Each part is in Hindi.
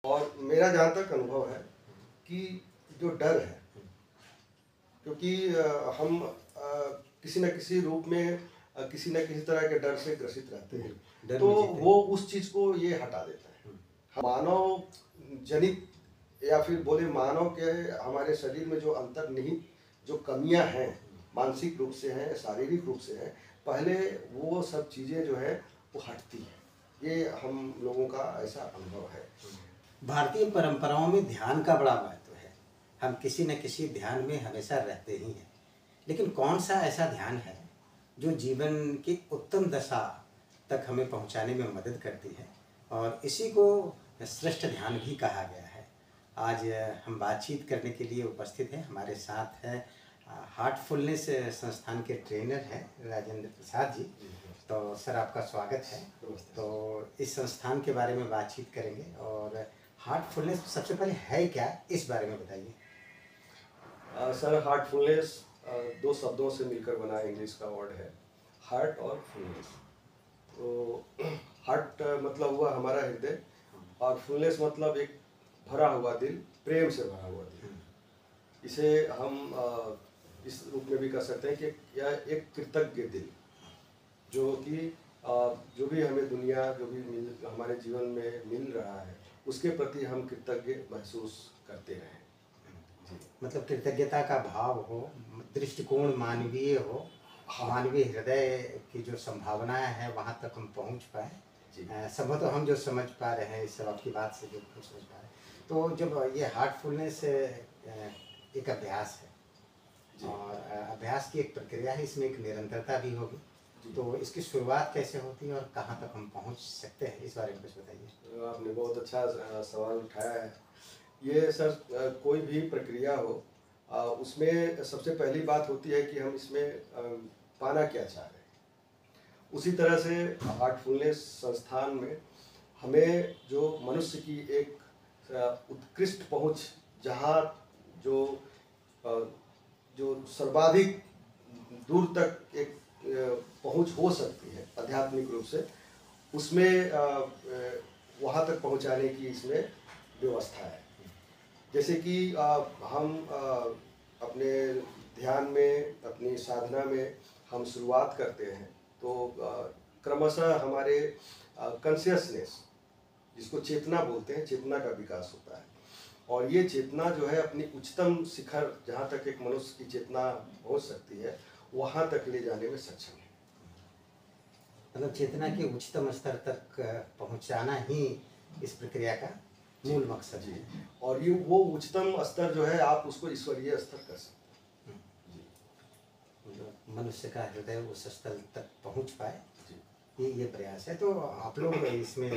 और मेरा जहाँ तक अनुभव है कि जो डर है, क्योंकि हम किसी न किसी रूप में किसी न किसी तरह के डर से ग्रसित रहते हैं, तो वो उस चीज़ को ये हटा देता है। मानव जनित या फिर बोले मानव के हमारे शरीर में जो अंतर्निहित जो कमियां हैं, मानसिक रूप से हैं, शारीरिक रूप से हैं, पहले वो सब चीज़ें जो है वो हटती हैं। ये हम लोगों का ऐसा अनुभव है। भारतीय परंपराओं में ध्यान का बड़ा महत्व है। हम किसी न किसी ध्यान में हमेशा रहते ही हैं, लेकिन कौन सा ऐसा ध्यान है जो जीवन की उत्तम दशा तक हमें पहुंचाने में मदद करती है, और इसी को श्रेष्ठ ध्यान भी कहा गया है। आज हम बातचीत करने के लिए उपस्थित हैं। हमारे साथ है हार्टफुलनेस संस्थान के ट्रेनर हैं राजेंद्र प्रसाद जी। तो सर, आपका स्वागत है। तो इस संस्थान के बारे में बातचीत करेंगे, और हार्टफुलनेस सबसे पहले है क्या, इस बारे में बताइए। सर, हार्टफुलनेस दो शब्दों से मिलकर बना इंग्लिश का वर्ड है, हार्ट और फुलनेस। तो हार्ट मतलब हुआ हमारा हृदय, और फुलनेस मतलब एक भरा हुआ दिल, प्रेम से भरा हुआ दिल। इसे हम इस रूप में भी कह सकते हैं कि यह एक कृतज्ञ दिल, जो कि जो भी हमें दुनिया जो भी हमारे जीवन में मिल रहा है, उसके प्रति हम कृतज्ञ महसूस करते रहें। मतलब कृतज्ञता का भाव हो, दृष्टिकोण मानवीय हो। हाँ। मानवीय हृदय की जो संभावनाएं हैं वहाँ तक हम पहुँच पाए। संभवतः हम जो समझ पा रहे हैं इस सब आपकी बात से जो समझ पा रहे हैं, तो जब ये हार्टफुलनेस एक अभ्यास है, और अभ्यास की एक प्रक्रिया है, इसमें एक निरंतरता भी होगी, तो इसकी शुरुआत कैसे होती है और कहाँ तक हम पहुँच सकते हैं, इस बारे में कुछ बताइए। आपने बहुत अच्छा सवाल उठाया है। ये सर कोई भी प्रक्रिया हो, उसमें सबसे पहली बात होती है कि हम इसमें पाना क्या चाह रहे हैं। उसी तरह से हार्टफुलनेस संस्थान में हमें जो मनुष्य की एक उत्कृष्ट पहुंच, जहाँ जो सर्वाधिक दूर तक एक पहुंच हो सकती है आध्यात्मिक रूप से, उसमें वहाँ तक पहुँचाने की इसमें व्यवस्था है। जैसे कि हम अपने ध्यान में, अपनी साधना में हम शुरुआत करते हैं, तो क्रमशः हमारे कॉन्शियसनेस, जिसको चेतना बोलते हैं, चेतना का विकास होता है। और ये चेतना जो है अपनी उच्चतम शिखर, जहाँ तक एक मनुष्य की चेतना पहुँच सकती है, वहाँ तक ले जाने में सक्षम है। मतलब चेतना के उच्चतम स्तर तक पहुँचाना ही इस प्रक्रिया का मूल मकसद है। और ये वो उच्चतम स्तर जो है, आप उसको ईश्वरीय स्तर कर सकते हैं। मनुष्य का हृदय उस स्तर तक पहुंच पाए, ये प्रयास है। तो आप लोग इसमें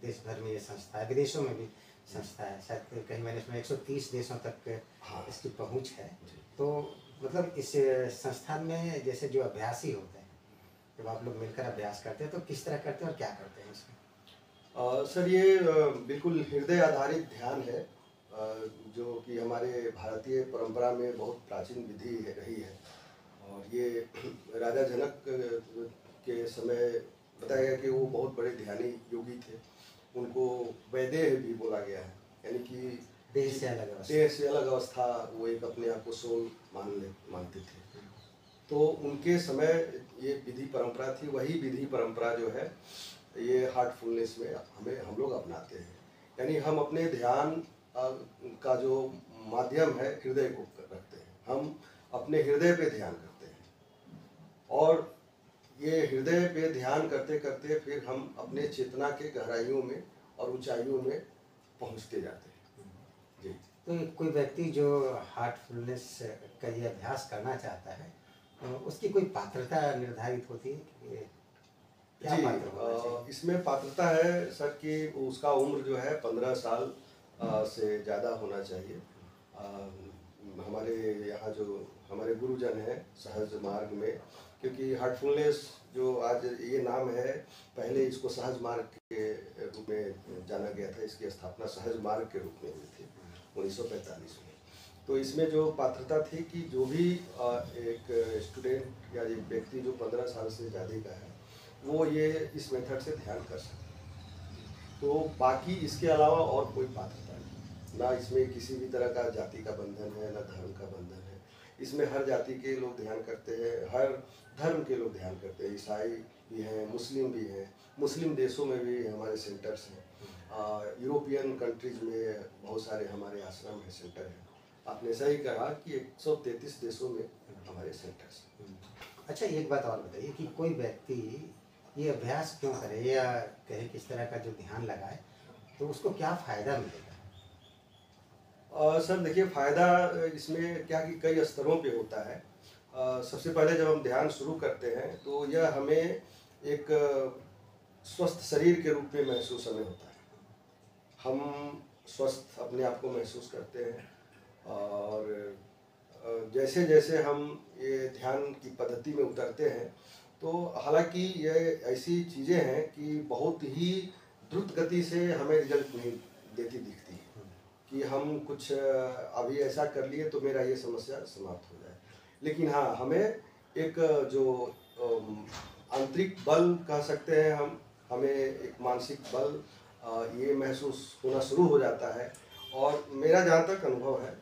देश भर में ये संस्था है, विदेशों में भी संस्था है, शायद कहीं मैंने इसमें 130 देशों तक इसकी पहुंच है। तो मतलब इस संस्थान में जैसे जो अभ्यासी होते हैं, जब आप लोग मिलकर अभ्यास करते हैं, तो किस तरह करते हैं और क्या करते हैं इसमें? सर, ये बिल्कुल हृदय आधारित ध्यान है, जो कि हमारे भारतीय परंपरा में बहुत प्राचीन विधि रही है। और ये राजा जनक के समय बताया गया कि वो बहुत बड़े ध्यानी योगी थे। उनको वैदेह भी बोला गया है, यानी कि देह से अलग अवस्था, वो एक अपने आप को सोल मानते थे। तो उनके समय ये विधि परंपरा थी। वही विधि परंपरा जो है ये हार्टफुलनेस में हम लोग अपनाते हैं। यानी हम अपने ध्यान का जो माध्यम है, हृदय को रखते हैं। हम अपने हृदय पे ध्यान करते हैं, और ये हृदय पे ध्यान करते करते फिर हम अपने चेतना के गहराइयों में और ऊंचाइयों में पहुंचते जाते हैं। जी। तो कोई व्यक्ति जो हार्टफुलनेस का ये अभ्यास करना चाहता है, उसकी कोई पात्रता निर्धारित होती है? क्या जी, इसमें पात्रता है सर कि उसका उम्र जो है 15 साल से ज़्यादा होना चाहिए। हमारे यहाँ जो हमारे गुरुजन हैं सहज मार्ग में, क्योंकि हार्टफुलनेस जो आज ये नाम है, पहले इसको सहज मार्ग के रूप में जाना गया था। इसकी स्थापना सहज मार्ग के रूप में हुई थी 1945 में। तो इसमें जो पात्रता थी कि जो भी एक स्टूडेंट या एक व्यक्ति जो 15 साल से ज़्यादा का है, वो ये इस मेथड से ध्यान कर सकते हैं। तो बाकी इसके अलावा और कोई पात्रता नहीं, ना इसमें किसी भी तरह का जाति का बंधन है, ना धर्म का बंधन है। इसमें हर जाति के लोग ध्यान करते हैं, हर धर्म के लोग ध्यान करते हैं, ईसाई भी हैं, मुस्लिम भी हैं। मुस्लिम देशों में भी हमारे सेंटर्स हैं, यूरोपियन कंट्रीज में बहुत सारे हमारे आश्रम हैं, सेंटर हैं। आपने सही कहा कि 133 देशों में हमारे सेंटर्स हैं। अच्छा, एक बात और बताइए कि कोई व्यक्ति ये अभ्यास क्यों करे या कहे किस तरह का जो ध्यान लगाए तो उसको क्या फ़ायदा मिलेगा? सर देखिए, फ़ायदा इसमें क्या कि कई स्तरों पे होता है। सबसे पहले जब हम ध्यान शुरू करते हैं तो यह हमें एक स्वस्थ शरीर के रूप में महसूस हमें होता है। हम स्वस्थ अपने आप को महसूस करते हैं और जैसे जैसे हम ये ध्यान की पद्धति में उतरते हैं तो हालांकि ये ऐसी चीज़ें हैं कि बहुत ही द्रुत गति से हमें रिजल्ट नहीं देती दिखती है कि हम कुछ अभी ऐसा कर लिए तो मेरा ये समस्या समाप्त हो जाए। लेकिन हाँ, हमें एक जो आंतरिक बल कह सकते हैं हम, हमें एक मानसिक बल ये महसूस होना शुरू हो जाता है। और मेरा जहाँ तक अनुभव है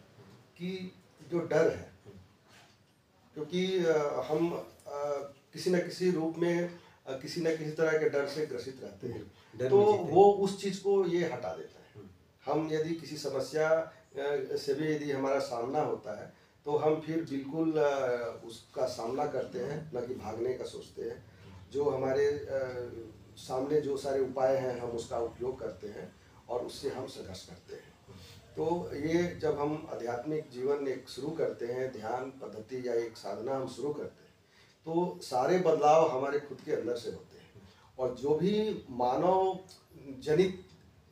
कि जो डर है, क्योंकि हम किसी न किसी रूप में किसी न किसी तरह के डर से ग्रसित रहते हैं, तो वो उस चीज़ को ये हटा देता है। हम यदि किसी समस्या से भी यदि हमारा सामना होता है तो हम फिर बिल्कुल उसका सामना करते हैं, न कि भागने का सोचते हैं। जो हमारे सामने जो सारे उपाय हैं हम उसका उपयोग करते हैं और उससे हम संघर्ष करते हैं। तो ये जब हम आध्यात्मिक जीवन एक शुरू करते हैं, ध्यान पद्धति या एक साधना हम शुरू करते हैं, तो सारे बदलाव हमारे खुद के अंदर से होते हैं। और जो भी मानव जनित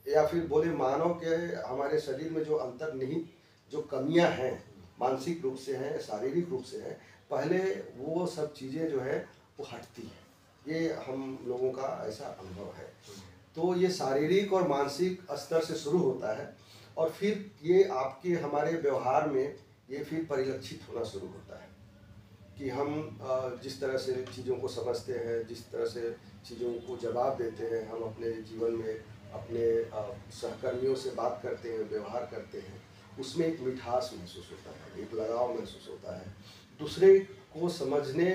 या फिर बोले मानव के हमारे शरीर में जो अंतर्निहित जो कमियां हैं, मानसिक रूप से हैं, शारीरिक रूप से हैं, पहले वो सब चीज़ें जो है वो हटती हैं। ये हम लोगों का ऐसा अनुभव है। तो ये शारीरिक और मानसिक स्तर से शुरू होता है और फिर ये आपके हमारे व्यवहार में ये फिर परिलक्षित होना शुरू होता है कि हम जिस तरह से चीज़ों को समझते हैं, जिस तरह से चीज़ों को जवाब देते हैं, हम अपने जीवन में अपने सहकर्मियों से बात करते हैं, व्यवहार करते हैं, उसमें एक मिठास महसूस होता है, एक लगाव महसूस होता है, दूसरे को समझने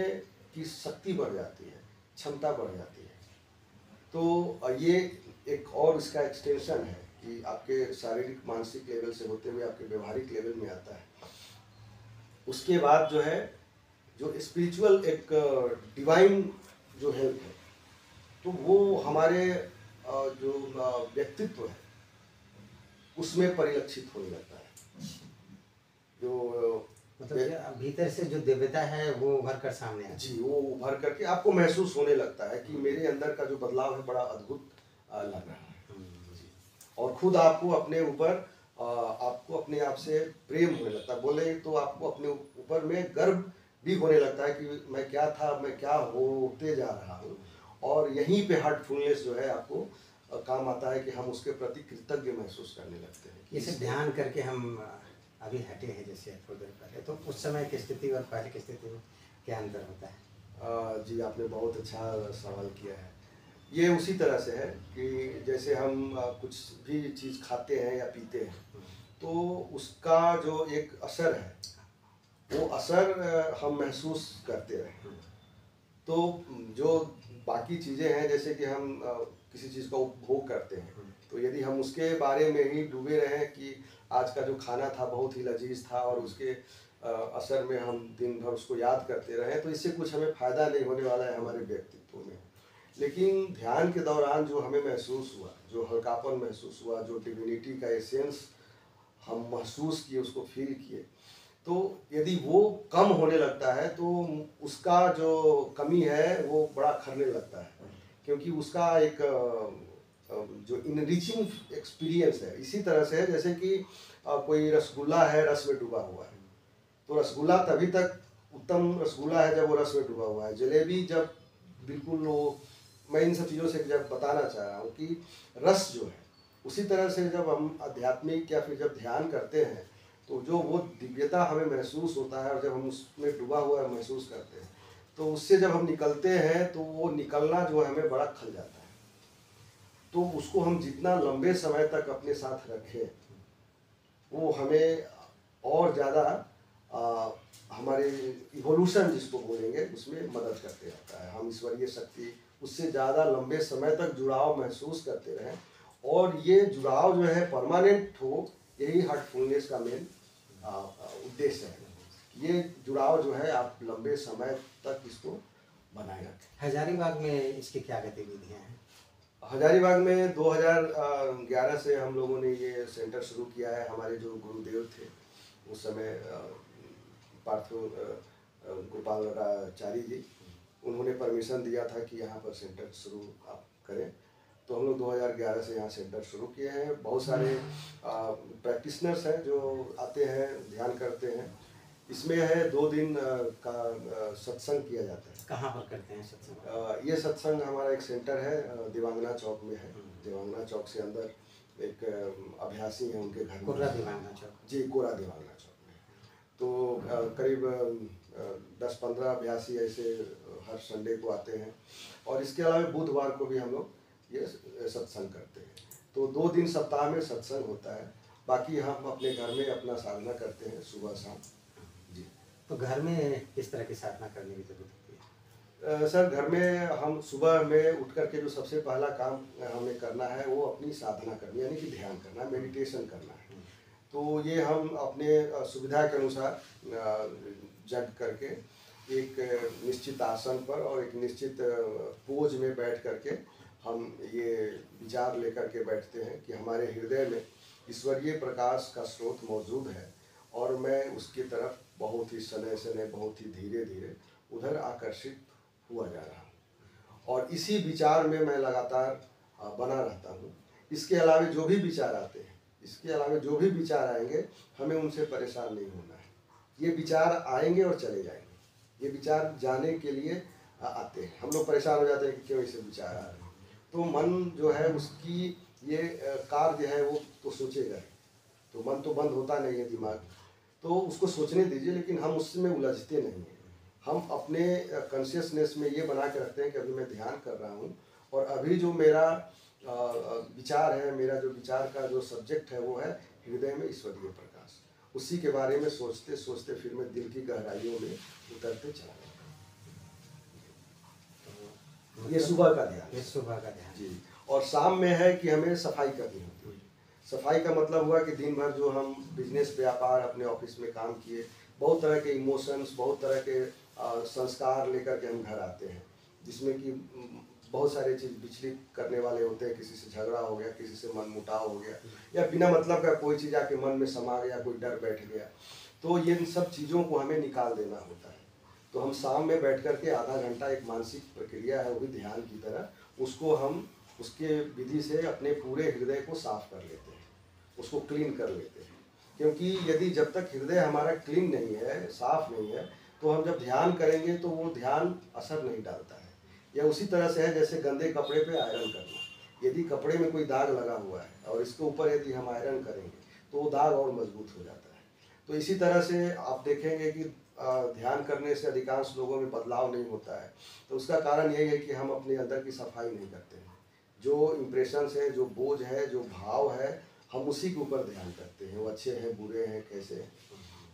की शक्ति बढ़ जाती है, क्षमता बढ़ जाती है। तो ये एक और इसका एक्सटेंशन है कि आपके शारीरिक मानसिक लेवल से होते हुए आपके व्यवहारिक लेवल में आता है। उसके बाद जो है जो स्पिरिचुअल एक डिवाइन जो हेल्प है, तो वो हमारे जो व्यक्तित्व है उसमें परिलक्षित होने लगता है। जो मतलब भीतर से जो दिव्यता है वो उभर कर सामने आती है। जी, वो उभर करके आपको महसूस होने लगता है कि मेरे अंदर का जो बदलाव है बड़ा अद्भुत लग रहा है। जी, और खुद आपको अपने ऊपर आपको अपने आप से प्रेम होने लगता है। बोले तो आपको अपने ऊपर में गर्व भी होने लगता है कि मैं क्या था, मैं क्या होते जा रहा हूँ। और यहीं पे हार्टफुलनेस जो है आपको काम आता है कि हम उसके प्रति कृतज्ञ महसूस करने लगते हैं। जैसे ध्यान करके हम अभी हटे हैं जैसे थोड़ी देर पहले, तो उस समय की स्थिति और पहले की स्थिति में क्या अंतर होता है? जी, आपने बहुत अच्छा सवाल किया है। ये उसी तरह से है कि जैसे हम कुछ भी चीज़ खाते हैं या पीते हैं तो उसका जो एक असर है वो असर हम महसूस करते हैं। तो जो बाकी चीज़ें हैं, जैसे कि हम किसी चीज़ का उपभोग करते हैं, तो यदि हम उसके बारे में ही डूबे रहें कि आज का जो खाना था बहुत ही लजीज था और उसके असर में हम दिन भर उसको याद करते रहें, तो इससे कुछ हमें फ़ायदा नहीं होने वाला है हमारे व्यक्तित्व में। लेकिन ध्यान के दौरान जो हमें महसूस हुआ, जो हल्कापन महसूस हुआ, जो डिविनिटी का एसेंस हम महसूस किए, उसको फील किए, तो यदि वो कम होने लगता है तो उसका जो कमी है वो बड़ा खरने लगता है, क्योंकि उसका एक जो इनरिचिंग एक्सपीरियंस है। इसी तरह से जैसे कि कोई रसगुल्ला है, रस में डूबा हुआ है, तो रसगुल्ला तभी तक उत्तम रसगुल्ला है जब वो रस में डूबा हुआ है। जलेबी जब बिल्कुल वो, मैं इन सब चीज़ों से जब बताना चाह रहा हूँ कि रस जो है, उसी तरह से जब हम आध्यात्मिक या फिर जब ध्यान करते हैं तो जो वो दिव्यता हमें महसूस होता है और जब हम उसमें डूबा हुआ महसूस करते हैं तो उससे जब हम निकलते हैं तो वो निकलना जो है हमें बड़ा खल जाता है। तो उसको हम जितना लंबे समय तक अपने साथ रखें वो हमें और ज़्यादा हमारे इवोल्यूशन जिसको बोलेंगे उसमें मदद करते रहता है। हम ईश्वरीय शक्ति उससे ज़्यादा लंबे समय तक जुड़ाव महसूस करते रहें और ये जुड़ाव जो है परमानेंट हो, यही हार्टफुलनेस का मेन उद्देश्य है। ये जुड़ाव जो है आप लंबे समय तक इसको बनाए रखें। हजारीबाग में इसकी क्या गतिविधियाँ हैं? हजारीबाग में 2011 से हम लोगों ने ये सेंटर शुरू किया है। हमारे जो गुरुदेव थे उस समय पार्थो गोपालाचारी जी, उन्होंने परमिशन दिया था कि यहाँ पर सेंटर शुरू आप करें, तो हम लोग 2011 से यहाँ सेंटर शुरू किए हैं। बहुत सारे प्रैक्टिशनर्स हैं जो आते हैं, ध्यान करते हैं। इसमें है 2 दिन का सत्संग किया जाता है। कहाँ पर करते हैं सत्संग? ये सत्संग हमारा एक सेंटर है, दिवांगना चौक में है। दिवांगना चौक से अंदर एक अभ्यासी हैं, उनके घर में। कोरा दिवांगना चौक? जी, कोरा दिवांगना चौक में। तो करीब 10-15 अभ्यासी ऐसे हर संडे को आते हैं और इसके अलावा बुधवार को भी हम लोग ये सत्संग करते हैं। तो 2 दिन सप्ताह में सत्संग होता है, बाकी हम अपने घर में अपना साधना करते हैं सुबह शाम। जी। तो घर में किस तरह की साधना करने की जरूरत होती है? सर, घर में हम सुबह में उठ करके जो सबसे पहला काम हमें करना है वो अपनी साधना करनी, यानी कि ध्यान करना, मेडिटेशन करना है। तो ये हम अपने सुविधा के अनुसार जग करके एक निश्चित आसन पर और एक निश्चित पोज में बैठ करके हम ये विचार लेकर के बैठते हैं कि हमारे हृदय में ईश्वरीय प्रकाश का स्रोत मौजूद है और मैं उसकी तरफ बहुत ही सने सने, बहुत ही धीरे धीरे उधर आकर्षित हुआ जा रहा हूँ और इसी विचार में मैं लगातार बना रहता हूँ। इसके अलावा जो भी विचार आते हैं, इसके अलावा जो भी विचार आएंगे, हमें उनसे परेशान नहीं होना है। ये विचार आएंगे और चले जाएंगे। ये विचार जाने के लिए आते हैं। हम लोग परेशान हो जाते हैं कि क्यों ऐसे विचार आ रहे हैं। तो मन जो है उसकी ये कार्य है, वो तो सोचेगा ही। तो मन तो बंद होता नहीं है, दिमाग, तो उसको सोचने दीजिए, लेकिन हम उसमें उलझते नहीं हैं। हम अपने कॉन्शियसनेस में ये बना के रखते हैं कि अभी मैं ध्यान कर रहा हूँ और अभी जो मेरा विचार है, मेरा जो विचार का जो सब्जेक्ट है वो है हृदय में ईश्वरीय प्रकाश। उसी के बारे में सोचते सोचते फिर मैं दिल की गहराइयों में उतरते चला जाता हूँ। ये सुबह का ध्यान। ये सुबह का ध्यान जी। और शाम में है कि हमें सफाई करनी होती है। सफाई का मतलब हुआ कि दिन भर जो हम बिजनेस, व्यापार, अपने ऑफिस में काम किए, बहुत तरह के इमोशंस, बहुत तरह के संस्कार लेकर के हम घर आते हैं, जिसमें कि बहुत सारे चीज़ विचलित करने वाले होते हैं। किसी से झगड़ा हो गया, किसी से मनमुटाव हो गया, या बिना मतलब का कोई चीज़ आके मन में समा गया, कोई डर बैठ गया, तो ये सब चीज़ों को हमें निकाल देना होता है। तो हम शाम में बैठ कर के आधा घंटा, एक मानसिक प्रक्रिया है वो भी ध्यान की तरह, उसको हम उसके विधि से अपने पूरे हृदय को साफ कर लेते हैं, उसको क्लीन कर लेते हैं। क्योंकि यदि जब तक हृदय हमारा क्लीन नहीं है, साफ नहीं है, तो हम जब ध्यान करेंगे तो वो ध्यान असर नहीं डालता है। या उसी तरह से है जैसे गंदे कपड़े पे आयरन करना। यदि कपड़े में कोई दाग लगा हुआ है और इसके ऊपर यदि हम आयरन करेंगे तो वो दाग और मजबूत हो जाता है। तो इसी तरह से आप देखेंगे कि ध्यान करने से अधिकांश लोगों में बदलाव नहीं होता है। तो उसका कारण यही है कि हम अपने अंदर की सफाई नहीं करते हैं। जो इम्प्रेशंस है, जो बोझ है, जो भाव है, हम उसी के ऊपर ध्यान करते हैं। वो अच्छे हैं, बुरे हैं, कैसे हैं।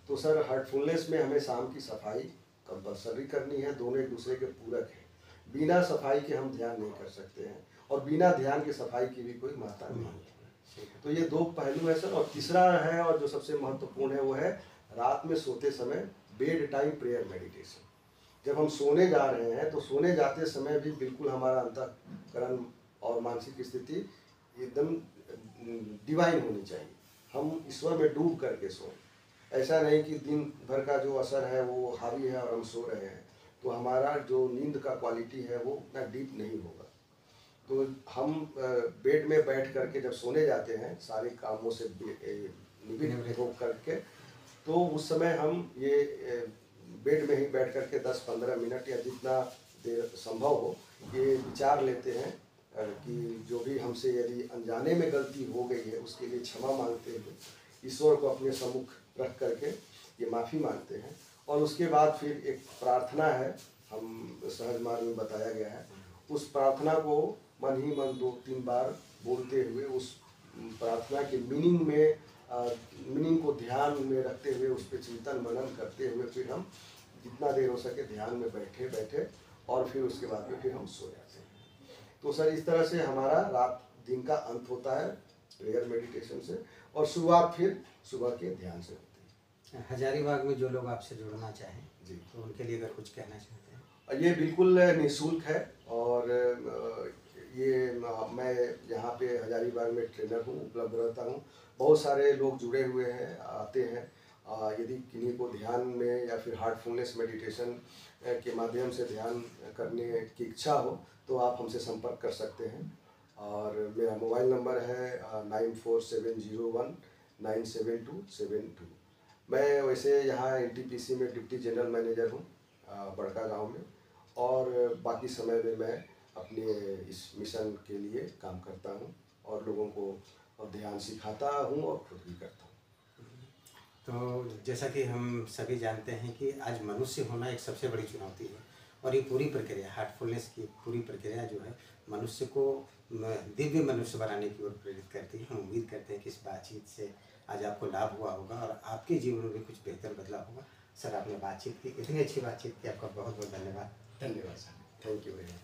तो सर, हार्टफुलनेस में हमें शाम की सफाई कंपल्सरी करनी है। दोनों एक दूसरे के पूरक हैं। बिना सफाई के हम ध्यान नहीं कर सकते हैं और बिना ध्यान के सफाई की भी कोई महत्ता नहीं है। तो ये 2 पहलू है सर। और तीसरा है, और जो सबसे महत्वपूर्ण है, वो है रात में सोते समय बेड टाइम प्रेयर मेडिटेशन। जब हम सोने जा रहे हैं तो सोने जाते समय भी बिल्कुल हमारा अंतःकरण और मानसिक स्थिति एकदम डिवाइन होनी चाहिए। हम ईश्वर में डूब करके सोएं। ऐसा नहीं कि दिन भर का जो असर है वो हावी है और हम सो रहे हैं, तो हमारा जो नींद का क्वालिटी है वो उतना डीप नहीं होगा। तो हम बेड में बैठ करके जब सोने जाते हैं, सारे कामों से निवृत्त हो करके, तो उस समय हम ये बेड में ही बैठ करके 10-15 मिनट या जितना देर संभव हो ये विचार लेते हैं कि जो भी हमसे यदि अनजाने में गलती हो गई है उसके लिए क्षमा मांगते हैं। ईश्वर को अपने सम्मुख रख करके ये माफ़ी मांगते हैं। और उसके बाद फिर एक प्रार्थना है, हम सहज मार्ग में बताया गया है, उस प्रार्थना को मन ही मन 2-3 बार बोलते हुए उस प्रार्थना के मीनिंग को ध्यान में रखते हुए उस पर चिंतन मनन करते हुए फिर हम जितना देर हो सके ध्यान में बैठे और फिर उसके बाद में फिर हम सो जाते हैं। तो सर इस तरह से हमारा रात दिन का अंत होता है प्रेयर मेडिटेशन से, और शुरुआत फिर सुबह के ध्यान से होती है। हजारीबाग में जो लोग आपसे जुड़ना चाहें जी, तो उनके लिए अगर कुछ कहना चाहते हैं। ये बिल्कुल निःशुल्क है, और ये मैं यहाँ पे हजारीबाग में ट्रेनर हूँ, उपलब्ध रहता हूँ। बहुत सारे लोग जुड़े हुए हैं, आते हैं। यदि किन्हीं को ध्यान में या फिर हार्टफुलनेस मेडिटेशन के माध्यम से ध्यान करने की इच्छा हो तो आप हमसे संपर्क कर सकते हैं। और मेरा मोबाइल नंबर है 9470197272। मैं वैसे यहाँ NTPC में डिप्टी जनरल मैनेजर हूँ बड़का गांव में, और बाकी समय में मैं अपने इस मिशन के लिए काम करता हूँ और लोगों को ध्यान सिखाता हूँ और खुद भी करता हूँ। तो जैसा कि हम सभी जानते हैं कि आज मनुष्य होना एक सबसे बड़ी चुनौती है, और ये पूरी प्रक्रिया हार्टफुलनेस की पूरी प्रक्रिया जो है मनुष्य को दिव्य मनुष्य बनाने की ओर प्रेरित करती है। हम उम्मीद करते हैं कि इस बातचीत से आज आपको लाभ हुआ होगा और आपके जीवन में भी कुछ बेहतर बदलाव होगा। सर, आपने बातचीत की, इतनी अच्छी बातचीत की, आपका बहुत बहुत धन्यवाद। धन्यवाद sir, thank you very much.